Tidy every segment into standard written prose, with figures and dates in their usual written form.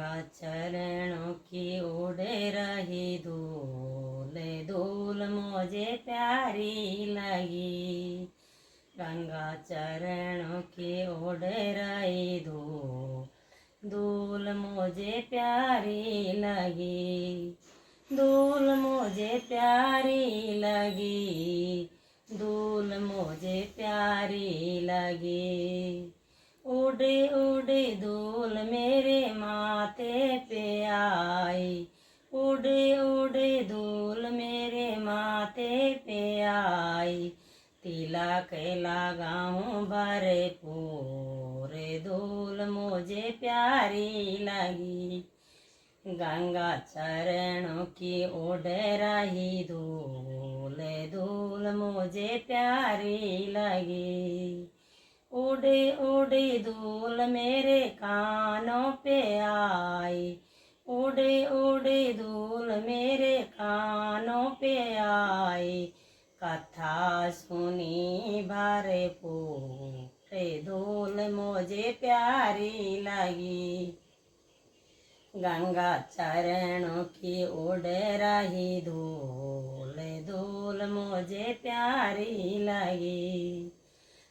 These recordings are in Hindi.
गंगा चरणों की उड़ रही धूल, धूल मुझे प्यारी लगी। गंगा चरणों की उड़ रही धूल, धूल मुझे प्यारी लगी। धूल मुझे प्यारी लगी, धूल मुझे प्यारी लगी। उड़े उड़े धूल मेरे माथे पे आई, उड़े उड़े धूल मेरे माथे पे आई। तिलक लगाऊं भरे पूरे, धूल मुझे प्यारी लगी। गंगा चरणों की उड़ रही धूल, धूल मुझे प्यारी लगी। उड़े उड़े धूल मेरे कानों पे आई, उड़े उड़े धूल मेरे कानों पे आई। कथा सुनी भरे पूरे, धूल मुझे प्यारी लगी। गंगा चरणों की उड़ रही धूल, धूल मुझे प्यारी लगी।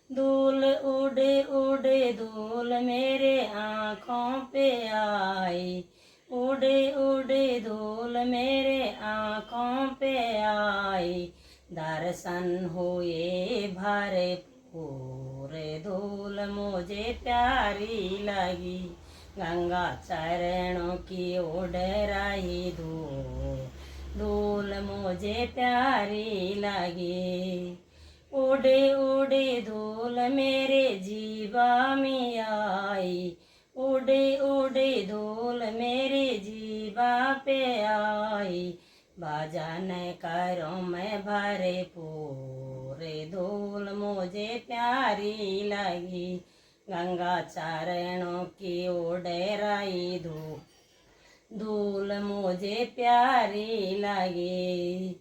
धूल उड़े उड़े धूल मेरे आँखों पे आई, उड़े उड़े धूल मेरे आँखों पे आई। दर्शन हुए भरे पूरे, धूल मुझे प्यारी लगी। गंगा चरणों की उड़ रही धूल, धूल मुझे प्यारी लगी। उड़े उड़े धूल मेरे जीवा में आई, उड़े उड़े धूल मेरे जीवा पे आई। भजन करो मैं भरे पूरे, धूल मुझे प्यारी लगी। गंगा चरणों की उड़ रही धूल, धूल मुझे प्यारी लगी।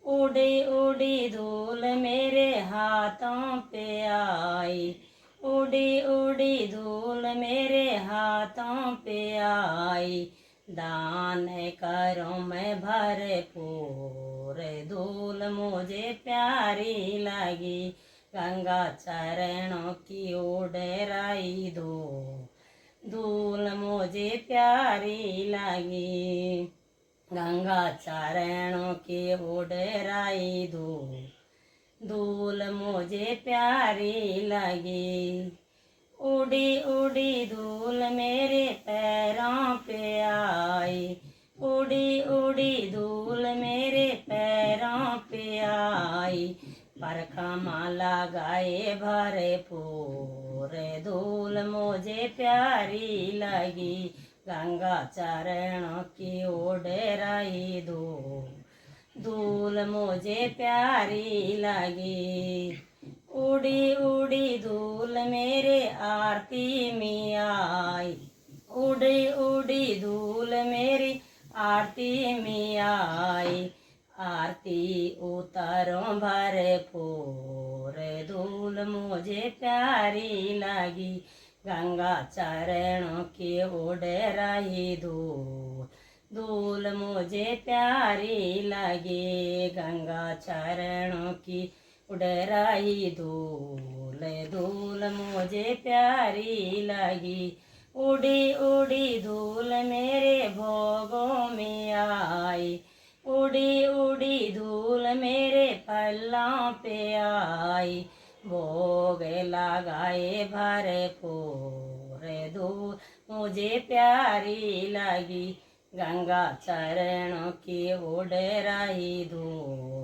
उड़ी उड़ी धूल मेरे हाथों पे आई, उड़ी उड़ी धूल मेरे हाथों पे आई। दान करो मैं भरे पूरे, धूल मुझे प्यारी लगी। गंगा चरणों की उड़ रही धूल, धूल मुझे प्यारी लगी। गंगा चरणों की उड़ रही धूल, धूल मुझे प्यारी लगी। उड़ी उड़ी धूल मेरे पैरों पे आई, उड़ी उड़ी धूल मेरे पैरों पे आई। परखमा लगाए भरे पूरे, धूल मुझे प्यारी लगी। गंगा चरणों की उड़ रही धूल, धूल मुझे प्यारी लगी। उड़ी उड़ी धूल मेरे आरती में आई, उड़ी उड़ी धूल मेरी आरती में आई। आरती उतारो भरे पूरे, धूल मुझे प्यारी लगी। गंगा चरणों की उड़ रही धूल, धूल मुझे प्यारी लगी। गंगा चरणों की उड़ रही धूल, धूल मुझे प्यारी लगी। उड़ी उड़ी धूल मेरे भोगों में आई, उड़ी उड़ी धूल मेरे पल्लों पे आई। भोग लगाए भरे पूरे, धूल मुझे प्यारी लगी। गंगा चरणों की उड़ रही धूल।